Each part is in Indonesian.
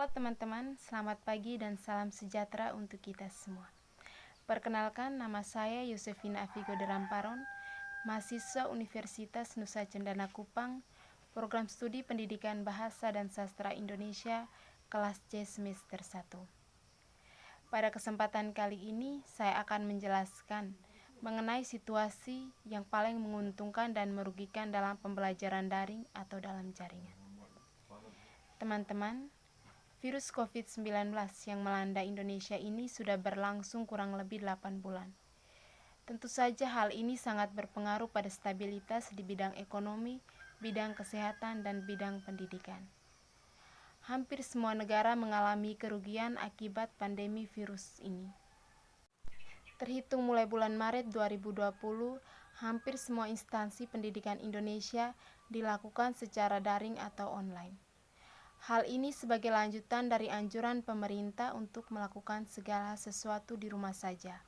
Halo teman-teman, selamat pagi dan salam sejahtera untuk kita semua. Perkenalkan, nama saya Yosefina Afigo de Ramparon, mahasiswa Universitas Nusa Cendana Kupang, Program Studi Pendidikan Bahasa dan Sastra Indonesia, kelas C semester 1. Pada kesempatan kali ini, saya akan menjelaskan mengenai situasi yang paling menguntungkan dan merugikan dalam pembelajaran daring atau dalam jaringan. Teman-teman, virus COVID-19 yang melanda Indonesia ini sudah berlangsung kurang lebih 8 bulan. Tentu saja hal ini sangat berpengaruh pada stabilitas di bidang ekonomi, bidang kesehatan, dan bidang pendidikan. Hampir semua negara mengalami kerugian akibat pandemi virus ini. Terhitung mulai bulan Maret 2020, hampir semua instansi pendidikan Indonesia dilakukan secara daring atau online. Hal ini sebagai lanjutan dari anjuran pemerintah untuk melakukan segala sesuatu di rumah saja.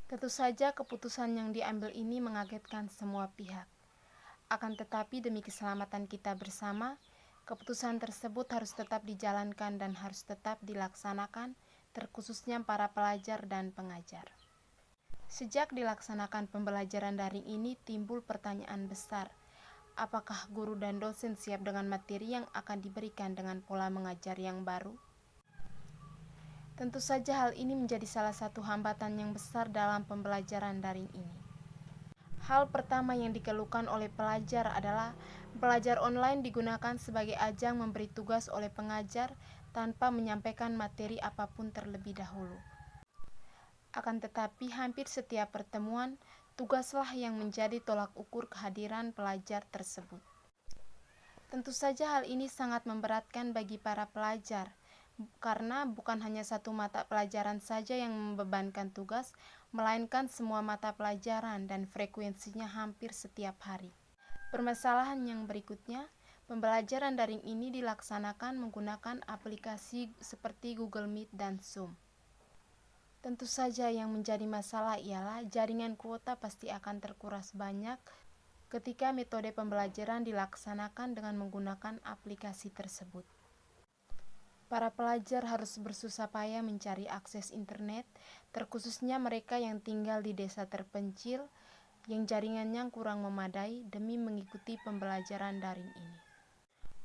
Tentu saja keputusan yang diambil ini mengagetkan semua pihak. Akan tetapi demi keselamatan kita bersama, keputusan tersebut harus tetap dijalankan dan harus tetap dilaksanakan, terkhususnya para pelajar dan pengajar. Sejak dilaksanakan pembelajaran daring ini timbul pertanyaan besar. Apakah guru dan dosen siap dengan materi yang akan diberikan dengan pola mengajar yang baru? Tentu saja hal ini menjadi salah satu hambatan yang besar dalam pembelajaran daring ini. Hal pertama yang dikeluhkan oleh pelajar adalah belajar online digunakan sebagai ajang memberi tugas oleh pengajar tanpa menyampaikan materi apapun terlebih dahulu. Akan tetapi hampir setiap pertemuan, tugaslah yang menjadi tolak ukur kehadiran pelajar tersebut. Tentu saja hal ini sangat memberatkan bagi para pelajar, karena bukan hanya satu mata pelajaran saja yang membebankan tugas, melainkan semua mata pelajaran dan frekuensinya hampir setiap hari. Permasalahan yang berikutnya, pembelajaran daring ini dilaksanakan menggunakan aplikasi seperti Google Meet dan Zoom. Tentu saja yang menjadi masalah ialah jaringan kuota pasti akan terkuras banyak ketika metode pembelajaran dilaksanakan dengan menggunakan aplikasi tersebut. Para pelajar harus bersusah payah mencari akses internet, terkhususnya mereka yang tinggal di desa terpencil yang jaringannya kurang memadai demi mengikuti pembelajaran daring ini.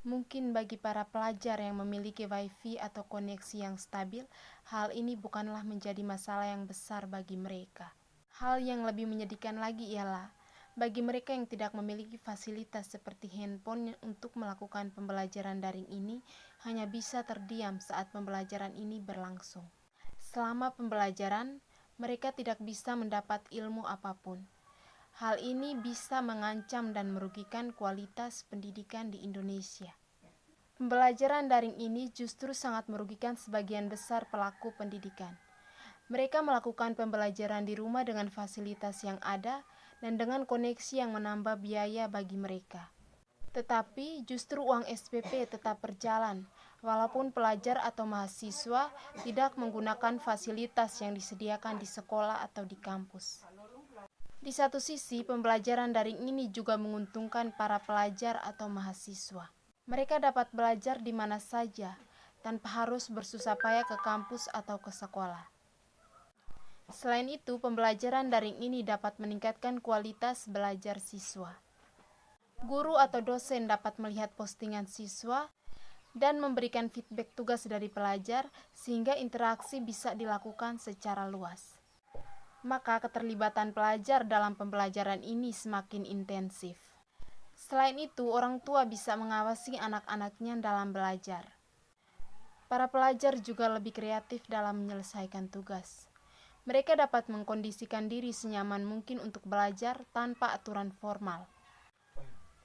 Mungkin bagi para pelajar yang memiliki wifi atau koneksi yang stabil, hal ini bukanlah menjadi masalah yang besar bagi mereka. Hal yang lebih menyedihkan lagi ialah, bagi mereka yang tidak memiliki fasilitas seperti handphone untuk melakukan pembelajaran daring ini, hanya bisa terdiam saat pembelajaran ini berlangsung. Selama pembelajaran, mereka tidak bisa mendapat ilmu apapun. Hal ini bisa mengancam dan merugikan kualitas pendidikan di Indonesia. Pembelajaran daring ini justru sangat merugikan sebagian besar pelaku pendidikan. Mereka melakukan pembelajaran di rumah dengan fasilitas yang ada dan dengan koneksi yang menambah biaya bagi mereka. Tetapi justru uang SPP tetap berjalan, walaupun pelajar atau mahasiswa tidak menggunakan fasilitas yang disediakan di sekolah atau di kampus. Di satu sisi, pembelajaran daring ini juga menguntungkan para pelajar atau mahasiswa. Mereka dapat belajar di mana saja, tanpa harus bersusah payah ke kampus atau ke sekolah. Selain itu, pembelajaran daring ini dapat meningkatkan kualitas belajar siswa. Guru atau dosen dapat melihat postingan siswa dan memberikan feedback tugas dari pelajar, sehingga interaksi bisa dilakukan secara luas. Maka keterlibatan pelajar dalam pembelajaran ini semakin intensif. Selain itu, orang tua bisa mengawasi anak-anaknya dalam belajar. Para pelajar juga lebih kreatif dalam menyelesaikan tugas. Mereka dapat mengkondisikan diri senyaman mungkin untuk belajar tanpa aturan formal.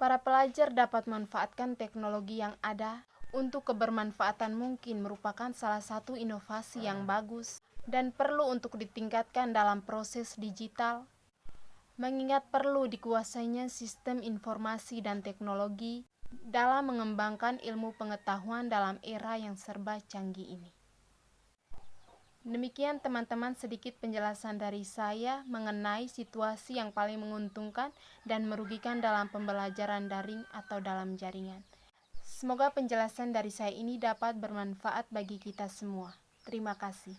Para pelajar dapat memanfaatkan teknologi yang ada untuk kebermanfaatan mungkin merupakan salah satu inovasi yang bagus dan perlu untuk ditingkatkan dalam proses digital, mengingat perlu dikuasainya sistem informasi dan teknologi dalam mengembangkan ilmu pengetahuan dalam era yang serba canggih ini. Demikian teman-teman sedikit penjelasan dari saya mengenai situasi yang paling menguntungkan dan merugikan dalam pembelajaran daring atau dalam jaringan. Semoga penjelasan dari saya ini dapat bermanfaat bagi kita semua. Terima kasih.